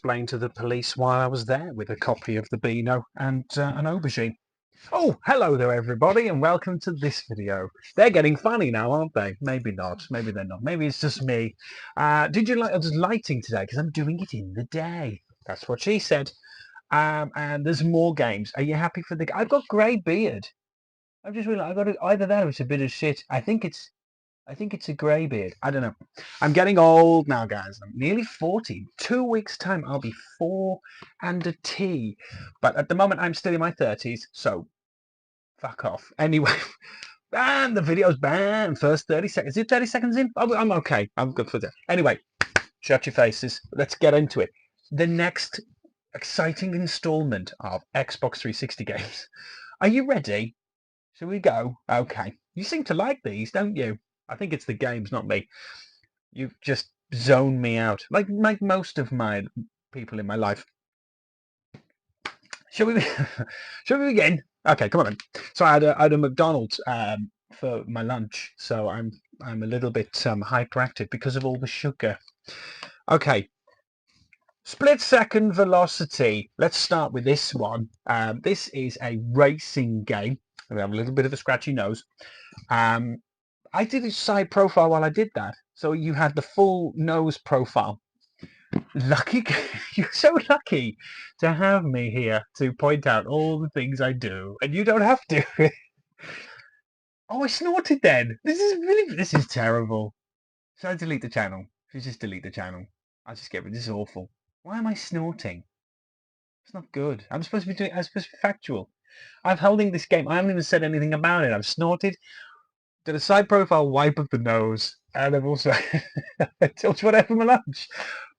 explain to the police why I was there with a copy of the Beano and an aubergine. Oh, hello there everybody and welcome to this video. They're getting funny now, aren't they? Maybe not, maybe they're not, maybe it's just me. Did you like there's lighting today because I'm doing it in the day. That's what she said. And there's more games. Are you happy for the... I've got grey beard. I've just realised I've got either that or it's a bit of shit. I think it's a grey beard. I don't know. I'm getting old now, guys. I'm nearly 40. 2 weeks' time, I'll be 4 and a T. But at the moment, I'm still in my 30s, so fuck off. Anyway, and the video's banned. First 30 seconds. Is it 30 seconds in? I'm okay. I'm good for that. Anyway, shut your faces. Let's get into it. The next exciting installment of Xbox 360 games. Are you ready? Shall we go? Okay. You seem to like these, don't you? I think it's the games, not me. You've just zoned me out, like most of my people in my life. Shall we? Shall we begin? Okay, come on then. So I had a McDonald's for my lunch, so I'm a little bit hyperactive because of all the sugar. Okay. Split second velocity. Let's start with this one. This is a racing game. I have a little bit of a scratchy nose. I did a side profile while I did that. So you had the full nose profile. Lucky, you're so lucky to have me here to point out all the things I do. And you don't have to. Oh, I snorted then. This is terrible. Should I delete the channel? Should I just delete the channel? I'll just get rid of this. Is awful. Why am I snorting? It's not good. I'm supposed to be factual. I'm holding this game. I haven't even said anything about it. I've snorted. Did a side profile wipe of the nose, and I've also told you what I had for my lunch.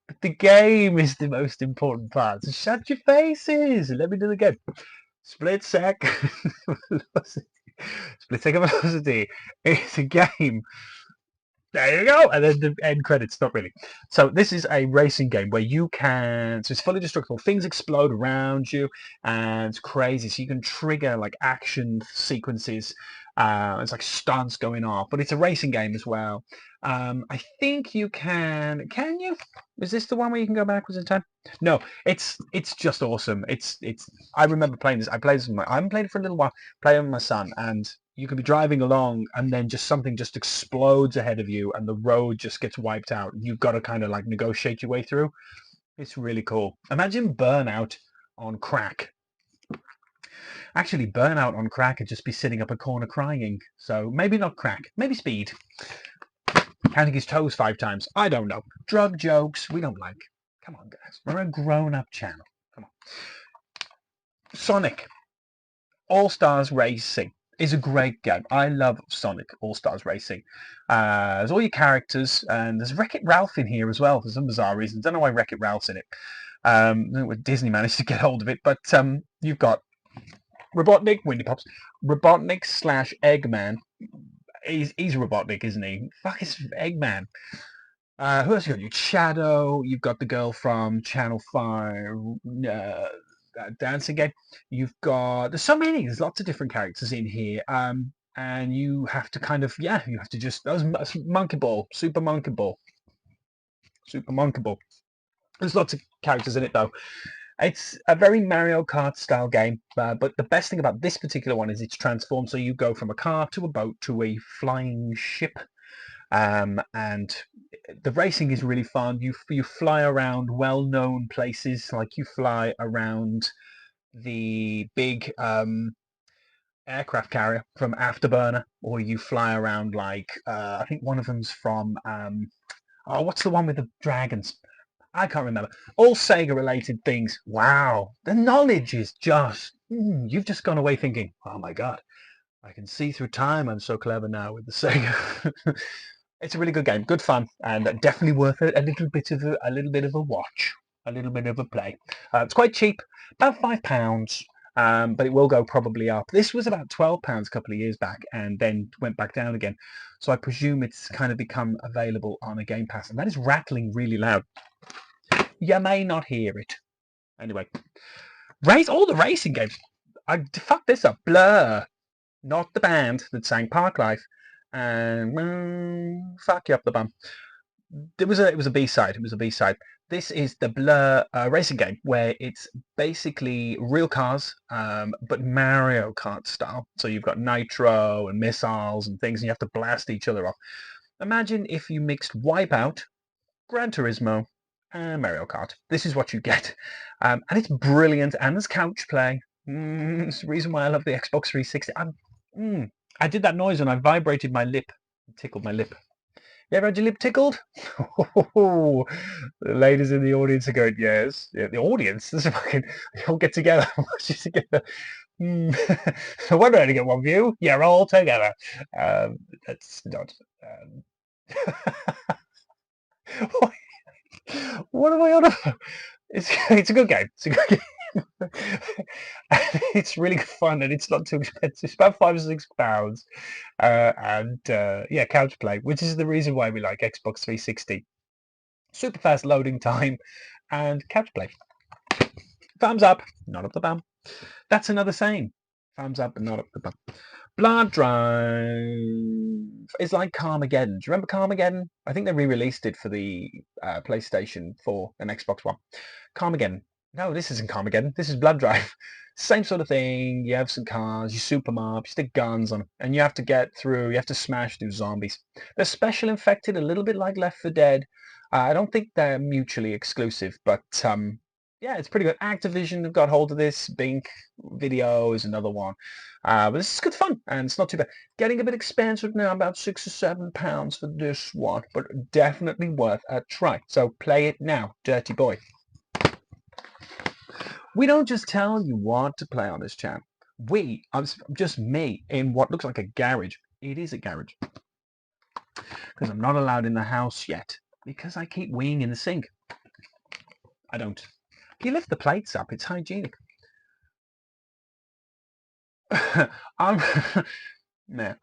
But the game is the most important part. So shut your faces. Let me do it again. Split second velocity. Split second velocity. It's a game. There you go. And then the end credits. Not really. So this is a racing game where you can... So it's fully destructible. Things explode around you. And it's crazy. So you can trigger like action sequences. It's like stunts going off. But it's a racing game as well. I think you can you? Is this the one where you can go backwards in time? No, it's just awesome. I remember playing this. I haven't played it for a little while. Playing it with my son, and you can be driving along and then just something just explodes ahead of you and the road just gets wiped out. You've got to kind of like negotiate your way through. It's really cool. Imagine Burnout on crack. Actually, Burnout on crack would just be sitting up a corner crying. So maybe not crack, maybe speed. Counting his toes 5 times. I don't know. Drug jokes we don't like. Come on, guys. We're a grown-up channel. Come on. Sonic All-Stars Racing is a great game. I love Sonic All-Stars Racing. There's all your characters, and there's Wreck-It Ralph in here as well for some bizarre reason. Don't know why Wreck-It Ralph's in it. I don't know what Disney managed to get hold of it, but you've got Robotnik, Windy Pops, Robotnik / Eggman. He's Robotnik, isn't he? Fuck, it's Eggman. Who else you got? You Shadow. You've got the girl from Channel 5. Dancing game. You've got... There's so many. There's lots of different characters in here. And you have to kind of... Yeah, you have to just... That was Monkey Ball. Super Monkey Ball. Super Monkey Ball. There's lots of characters in it, though. It's a very Mario Kart style game, but the best thing about this particular one is it's transformed. So you go from a car to a boat to a flying ship, and the racing is really fun. You fly around well-known places, like you fly around the big aircraft carrier from Afterburner, or you fly around like I think one of them's from what's the one with the dragons? I can't remember. All Sega-related things. Wow. The knowledge is just... you've just gone away thinking, oh my God, I can see through time. I'm so clever now with the Sega. It's a really good game. Good fun. And definitely worth it. A little bit of a watch. A little bit of a play. It's quite cheap. About £5. But it will go probably up. This was about £12 a couple of years back and then went back down again. So I presume it's kind of become available on a Game Pass. And that is rattling really loud. You may not hear it. Anyway, all the racing games. I fucked this up. Blur, not the band that sang Park Life, and fuck you up the bum. It was a B-side. It was a B-side. This is the Blur racing game where it's basically real cars, but Mario Kart style. So you've got nitro and missiles and things, and you have to blast each other off. Imagine if you mixed Wipeout, Gran Turismo, and Mario Kart. This is what you get. And it's brilliant, and there's couch play. It's the reason why I love the Xbox 360. I did that noise when I vibrated my lip. It tickled my lip. You ever had your lip tickled? The ladies in the audience are going, yes. Yeah, the audience? This is fucking, they all get together. Watch it together. So we're going to get one view. Yeah, all together. That's not... what am I on about? It's a good game. It's a good game. It's really good fun and it's not too expensive. It's about £5 or £6. Yeah, couch play, which is the reason why we like Xbox 360. Super fast loading time and couch play. Thumbs up, not up the bum. That's another saying. Thumbs up and not up the bum. Blood Drive is like Carmageddon. Do you remember Carmageddon? I think they re-released it for the PlayStation 4 and Xbox One. Carmageddon. No, this isn't Carmageddon. This is Blood Drive. Same sort of thing. You have some cars, you soup them up, you stick guns on them, and you have to get through, you have to smash through zombies. They're special infected, a little bit like Left 4 Dead. I don't think they're mutually exclusive, but yeah, it's pretty good. Activision have got hold of this. Bink Video is another one. But this is good fun, and it's not too bad. Getting a bit expensive now, about £6 or £7 for this one, but definitely worth a try. So play it now, dirty boy. We don't just tell you what to play on this channel. Just me, in what looks like a garage. It is a garage. Because I'm not allowed in the house yet. Because I keep weeing in the sink. I don't. You lift the plates up, it's hygienic.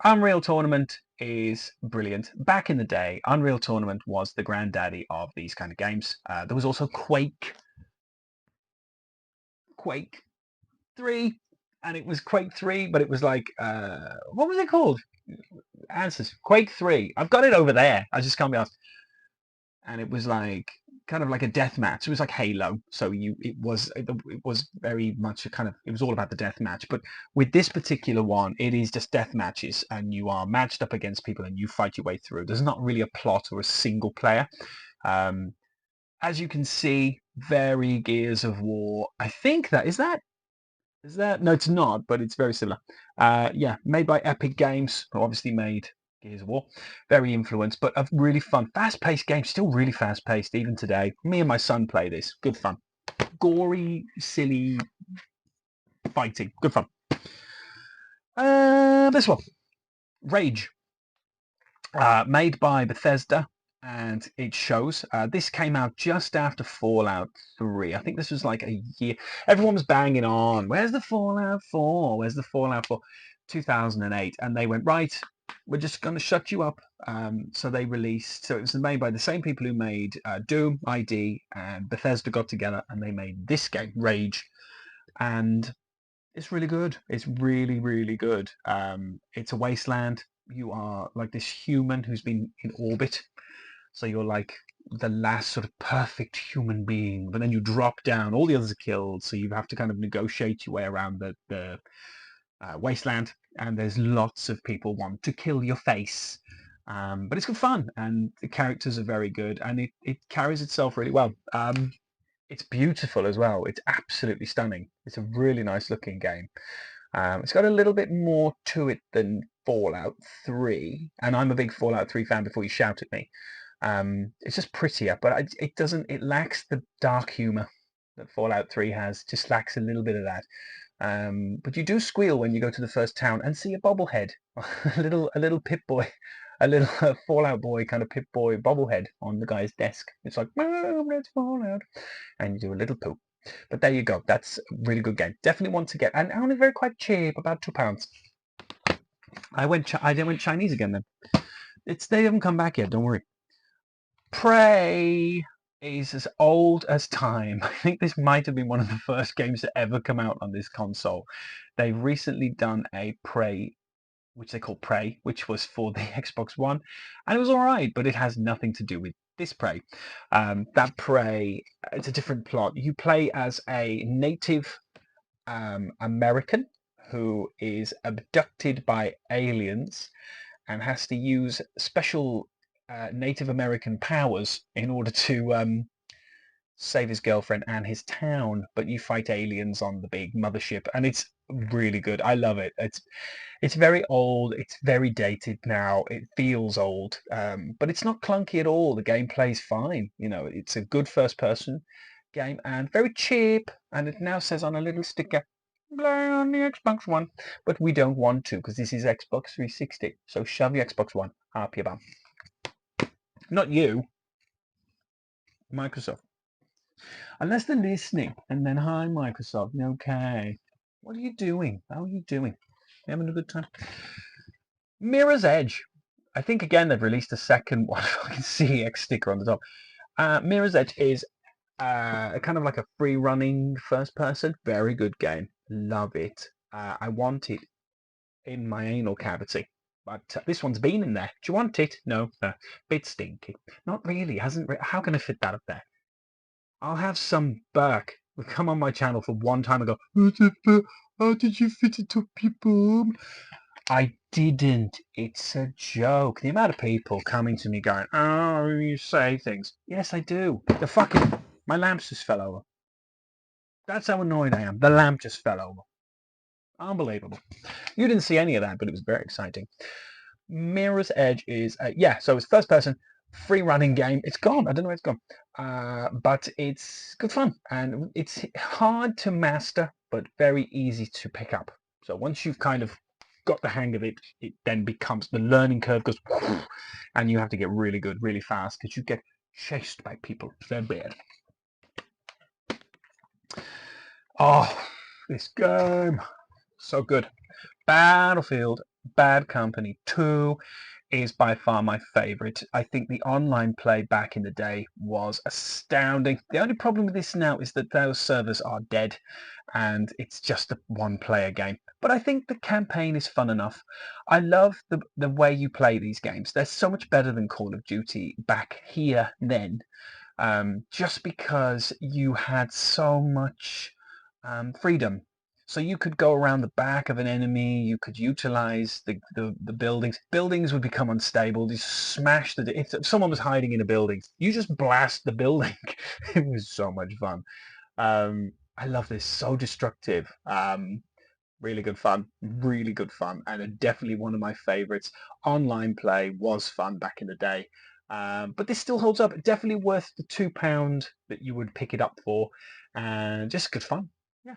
Unreal Tournament is brilliant. Back in the day, Unreal Tournament was the granddaddy of these kind of games. There was also Quake 3, and it was Quake 3, but it was like, what was it called? Answers. Quake 3. I've got it over there. I just can't be asked. And it was like kind of like a death match. It was like Halo, so it was very much it was all about the death match. But with this particular one, it is just death matches, and you are matched up against people, and you fight your way through. There's not really a plot or a single player. As you can see, very Gears of War. I think that is that. No, it's not, but it's very similar. Yeah, made by Epic Games, who obviously made Gears of War. Very influenced, but a really fun, fast-paced game. Still really fast-paced even today. Me and my son play this. Good fun. Gory, silly fighting. Good fun. This one, Rage, made by Bethesda, and it shows. This came out just after Fallout 3. I think this was like a year. Everyone was banging on, where's the Fallout 4? Where's the Fallout 4? 2008. And they went, right, we're just going to shut you up. So they released, so it was made by the same people who made Doom, ID, and Bethesda got together and they made this game, Rage. And it's really good. It's really, really good. It's a wasteland. You are like this human who's been in orbit. So you're like the last sort of perfect human being, but then you drop down, all the others are killed, so you have to kind of negotiate your way around the wasteland, and there's lots of people want to kill your face. But it's good fun, and the characters are very good, and it carries itself really well. It's beautiful as well. It's absolutely stunning. It's a really nice looking game. It's got a little bit more to it than Fallout 3, and I'm a big Fallout 3 fan before you shout at me. It's just prettier, but it lacks the dark humor that Fallout 3 has. Just lacks a little bit of that. But you do squeal when you go to the first town and see a bobblehead, a little Pip-Boy, a little Fallout Boy kind of Pip-Boy bobblehead on the guy's desk. It's like, Mom, let's Fallout, and you do a little poop. But there you go. That's a really good game. Definitely want to get, and only very quite cheap, about £2. I went Chinese again then. They haven't come back yet. Don't worry. Prey is as old as time. I think this might have been one of the first games to ever come out on this console. They've recently done a Prey, which they call Prey, which was for the Xbox One, and it was alright, but it has nothing to do with this Prey. That Prey, it's a different plot. You play as a Native American who is abducted by aliens and has to use special Native American powers in order to save his girlfriend and his town. But you fight aliens on the big mothership, and it's really good. I love it. It's very old. It's very dated now. It feels old, but it's not clunky at all. The gameplay's fine. You know, it's a good first-person game and very cheap. And it now says on a little sticker, "Play on the Xbox One," but we don't want to because this is Xbox 360. So shove your Xbox One up your bum. Not you, Microsoft. Unless they're listening, and then hi Microsoft. Okay, what are you doing? How are you doing? You having a good time? Mirror's Edge. I think again they've released a second one. I can see X sticker on the top. Mirror's Edge is kind of like a free running first person. Very good game. Love it. I want it in my anal cavity. But this one's been in there. Do you want it? No. Bit stinky. Not really. Hasn't. How can I fit that up there? I'll have some Burke who come on my channel for one time and go, how did you fit it up your bum? I didn't. It's a joke. The amount of people coming to me going, oh, you say things. Yes, I do. My lamps just fell over. That's how annoyed I am. The lamp just fell over. Unbelievable. You didn't see any of that, but it was very exciting. Mirror's Edge is, so it's first person, free running game. It's gone. I don't know where it's gone. But it's good fun. And it's hard to master, but very easy to pick up. So once you've kind of got the hang of it, it then becomes, the learning curve goes, and you have to get really good, really fast, because you get chased by people. They're bad. Oh, this game. So good. Battlefield Bad Company 2 is by far my favorite. I think the online play back in the day was astounding. The only problem with this now is that those servers are dead and it's just a one-player game. But I think the campaign is fun enough. I love the way you play these games. They're so much better than Call of Duty back here then, just because you had so much freedom. So you could go around the back of an enemy, you could utilize the buildings. Buildings would become unstable. You smash if someone was hiding in a building, you just blast the building. It was so much fun. I love this, so destructive. Really good fun, and definitely one of my favorites. Online play was fun back in the day. But this still holds up. Definitely worth the £2 that you would pick it up for, and just good fun. Yeah.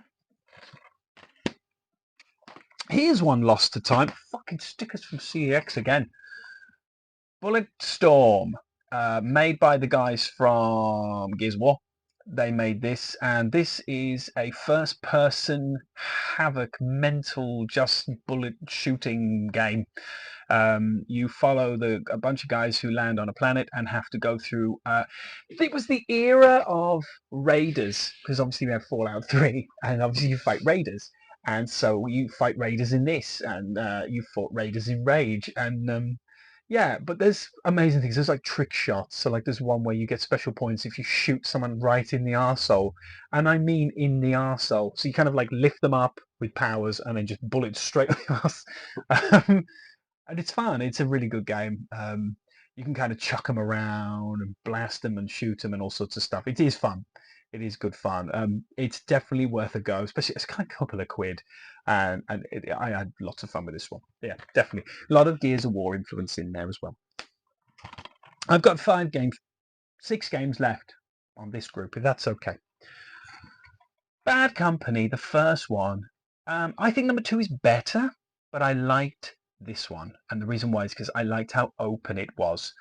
Here's one lost to time. Fucking stickers from CEX again. Bulletstorm, made by the guys from Gears of War. They made this, and this is a first-person havoc, mental, just bullet shooting game. You follow a bunch of guys who land on a planet and have to go through. It was the era of raiders, because obviously we have Fallout 3, and obviously you fight raiders. And so you fight raiders in this, and you fought raiders in Rage, and yeah. But there's amazing things. There's like trick shots. So like there's one where you get special points if you shoot someone right in the arsehole, and I mean in the arsehole. So you kind of like lift them up with powers and then just bullet straight up the arse. And it's fun. It's a really good game. You can kind of chuck them around and blast them and shoot them and all sorts of stuff. It is fun. It is good fun. It's definitely worth a go, especially it's kind of a couple of quid. And I had lots of fun with this one. Yeah, definitely. A lot of Gears of War influence in there as well. I've got 6 games left on this group, if that's okay. Bad Company, the first one. I think number 2 is better, but I liked this one, and the reason why is because I liked how open it was.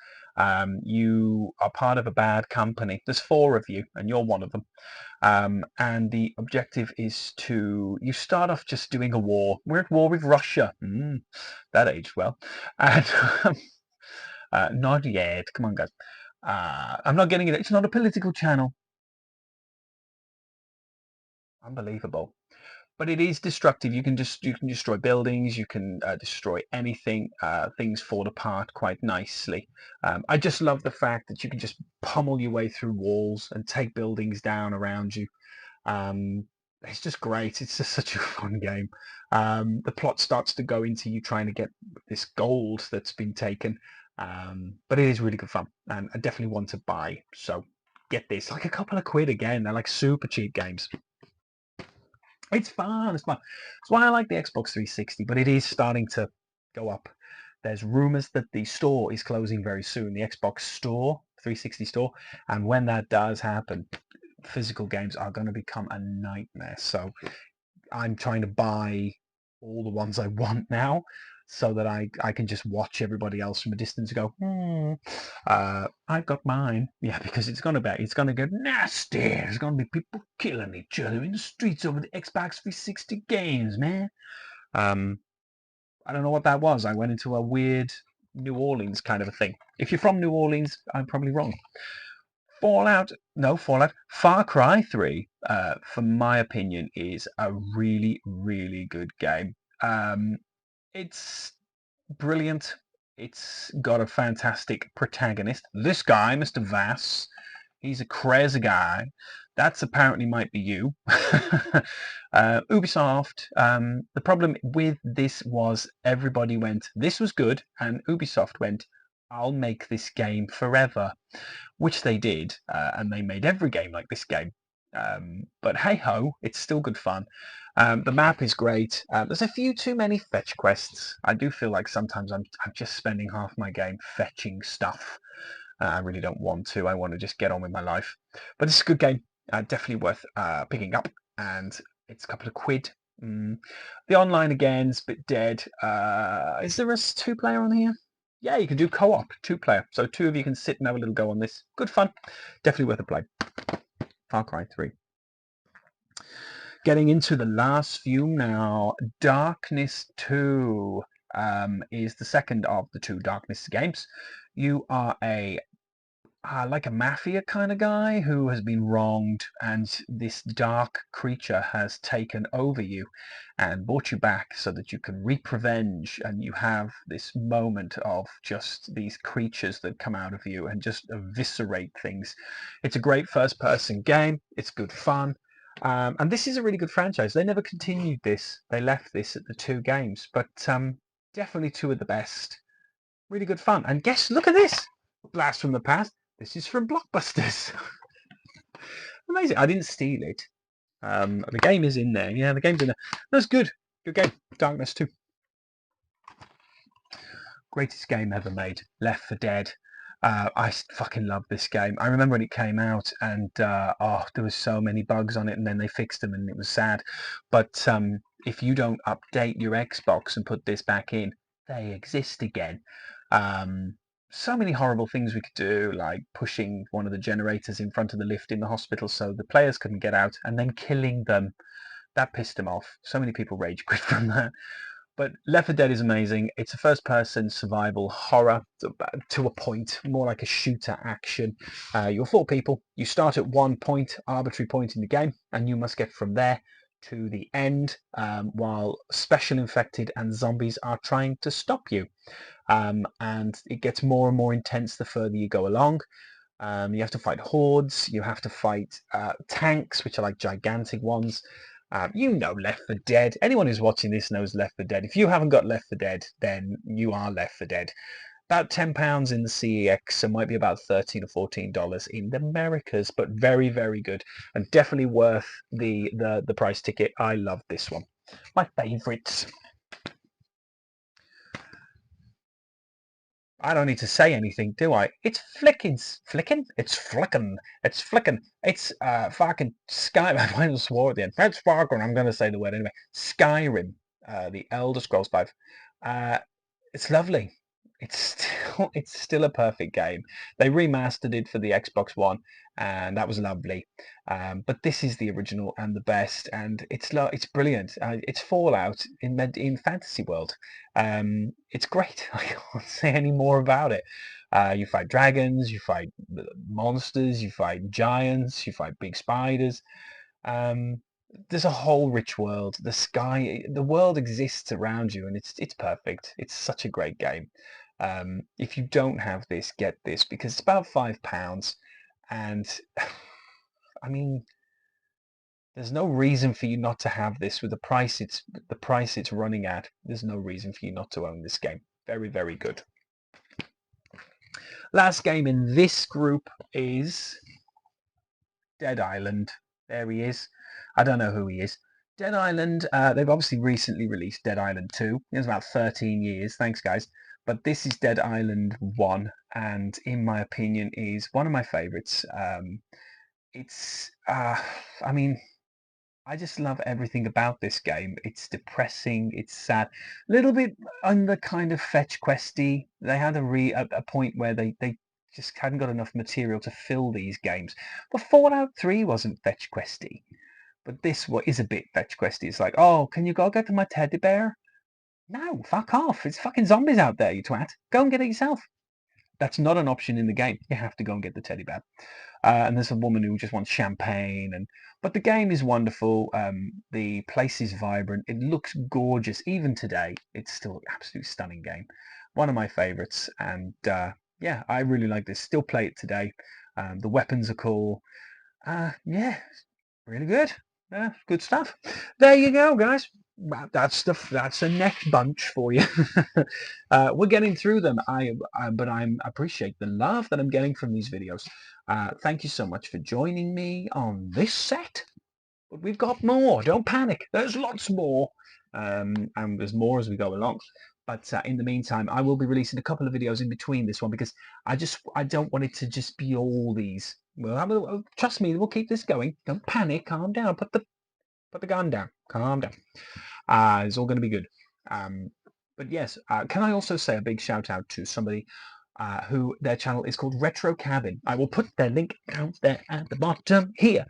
You are part of a bad company. There's 4 of you, and you're one of them. And the objective is you start off just doing a war. We're at war with Russia. That aged well. And not yet. Come on, guys. I'm not getting it. It's not a political channel. Unbelievable. but it is destructive. You can destroy buildings, you can destroy anything. Things fall apart quite nicely. I just love the fact that you can just pummel your way through walls and take buildings down around you. Um, it's just great. It's just such a fun game. The plot starts to go into you trying to get this gold that's been taken, but it is really good fun, and I definitely want to buy. So get this, like a couple of quid again. They're like super cheap games. It's fun. It's fun. That's why I like the Xbox 360, but it is starting to go up. There's rumors that the store is closing very soon, the Xbox Store, 360 store, and when that does happen, physical games are going to become a nightmare. So I'm trying to buy all the ones I want now so that I can just watch everybody else from a distance and go, I've got mine. Yeah, because it's gonna get nasty. There's gonna be people killing each other in the streets over the Xbox 360 games, man. Um, I don't know what that was. I went into a weird New Orleans kind of a thing. If you're from New Orleans, I'm probably wrong. Far Cry 3, for my opinion, is a really, really good game. It's brilliant. It's got a fantastic protagonist. This guy, Mr. Vass, he's a crazy guy. That's apparently might be you. Ubisoft, the problem with this was everybody went, this was good, and Ubisoft went, I'll make this game forever, which they did, and they made every game like this game. But hey ho, it's still good fun. The map is great. There's a few too many fetch quests. I do feel like sometimes I'm just spending half my game fetching stuff. I really don't want to. I want to just get on with my life. But it's a good game. Definitely worth picking up. And it's a couple of quid. The online again is a bit dead. Is there a two-player on here? Yeah, you can do co-op, two-player. So two of you can sit and have a little go on this. Good fun. Definitely worth a play. Far Cry 3. Getting into the last few now. Darkness 2 is the second of the two Darkness games. You are like a mafia kind of guy who has been wronged, and this dark creature has taken over you and brought you back so that you can reap revenge, and you have this moment of just these creatures that come out of you and just eviscerate things. It's a great first person game. It's good fun. And this is a really good franchise. They never continued this. They left this at the two games, but definitely two of the best. Really good fun. And guess, look at this. Blast from the past. This is from Blockbusters. Amazing. I didn't steal it. The game is in there. Yeah, the game's in there. That's good. Good game. Darkness 2. Greatest game ever made. Left 4 Dead. I fucking love this game. I remember when it came out, and there was so many bugs on it, and then they fixed them, and it was sad. But if you don't update your Xbox and put this back in, they exist again. So many horrible things we could do, like pushing one of the generators in front of the lift in the hospital so the players couldn't get out, and then killing them. That pissed them off. So many people rage quit from that. But Left 4 Dead is amazing. It's a first-person survival horror to a point, more like a shooter action. You're 4 people. You start at one point, arbitrary point in the game, and you must get from there to the end, while special infected and zombies are trying to stop you. And it gets more and more intense the further you go along. You have to fight hordes. You have to fight tanks, which are like gigantic ones. You know Left 4 Dead. Anyone who's watching this knows Left 4 Dead. If you haven't got Left 4 Dead, then you are Left 4 Dead. About £10 in the CEX, so might be about $13 or $14 in the Americas, but very, very good, and definitely worth the price ticket. I love this one. My favourites. I don't need to say anything, do I? It's flicking. It's fucking Skyrim. I might have swore at the end. That's fucking. I'm going to say the word anyway. Skyrim, the Elder Scrolls 5. It's lovely. It's still a perfect game. They remastered it for the Xbox One, and that was lovely. But this is the original and the best, and it's brilliant. It's Fallout in fantasy world. It's great. I can't say any more about it. You fight dragons, you fight monsters, you fight giants, you fight big spiders. there's a whole rich world. The sky, the world exists around you, and it's perfect. It's such a great game. If you don't have this, get this because it's about £5, and I mean, there's no reason for you not to have this with the price it's running at. There's no reason for you not to own this game. Very, very good. Last game in this group is Dead Island. There he is. I don't know who he is. Dead Island, they've obviously recently released Dead Island 2. It was about 13 years. Thanks, guys. But this is Dead Island 1, and in my opinion, is one of my favorites. I mean, I just love everything about this game. It's depressing, it's sad, a little bit on the kind of fetch questy. They had a point where they just hadn't got enough material to fill these games. But Fallout 3 wasn't fetch questy. But this what is a bit fetch questy. It's like, oh, can you go get to my teddy bear? No, fuck off. It's fucking zombies out there, you twat. Go and get it yourself. That's not an option in the game. You have to go and get the teddy bear. And there's a woman who just wants champagne, but the game is wonderful. The place is vibrant. It looks gorgeous even today. It's still an absolute stunning game. One of my favorites, and yeah, I really like this. Still play it today. The weapons are cool. Yeah, really good. Good stuff. There you go, guys. That's the next bunch for you. We're getting through them. But I appreciate the love that I'm getting from these videos. Thank you so much for joining me on this set. But we've got more. Don't panic. There's lots more, and there's more as we go along. But in the meantime, I will be releasing a couple of videos in between this one because I don't want it to just be all these. Well, trust me, we'll keep this going. Don't panic. Calm down. Put the gun down. Calm down. It's all going to be good. But yes, can I also say a big shout out to somebody who their channel is called Retro Cabin. I will put their link down there at the bottom here.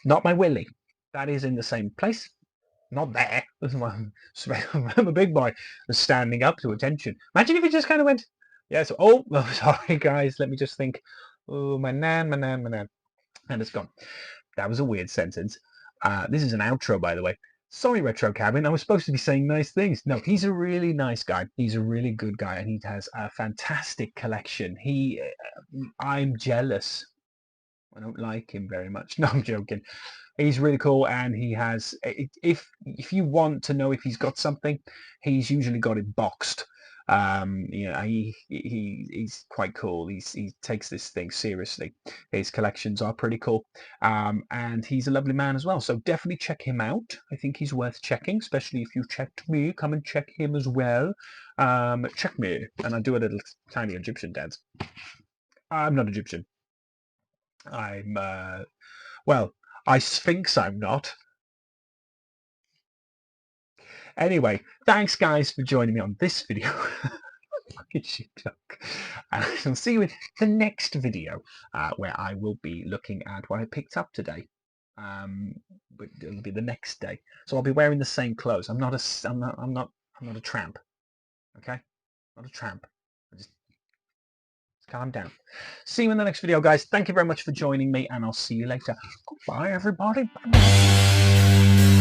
Not my Willy. That is in the same place. Not there. I'm a big boy standing up to attention. Imagine if it just kind of went, yes. Oh, sorry guys. Let me just think. Oh, my nan. And it's gone. That was a weird sentence. This is an outro, by the way. Sorry, Retro Cabin. I was supposed to be saying nice things. No, he's a really nice guy. He's a really good guy, and he has a fantastic collection. I'm jealous. I don't like him very much. No, I'm joking. He's really cool, and he has. If you want to know if he's got something, he's usually got it boxed. He's quite cool. He takes this thing seriously. His collections are pretty cool, and he's a lovely man as well. So definitely check him out. I think he's worth checking, especially if you checked me. Come and check him as well. Check me, and I do a little tiny Egyptian dance. I'm not Egyptian. I'm well, I sphinx I'm not. Anyway, thanks guys for joining me on this video. Fucking shit joke. And I shall see you in the next video where I will be looking at what I picked up today. But it'll be the next day, so I'll be wearing the same clothes. I'm not a tramp. Okay, not a tramp. Just calm down. See you in the next video, guys. Thank you very much for joining me, and I'll see you later. Goodbye, everybody. Bye.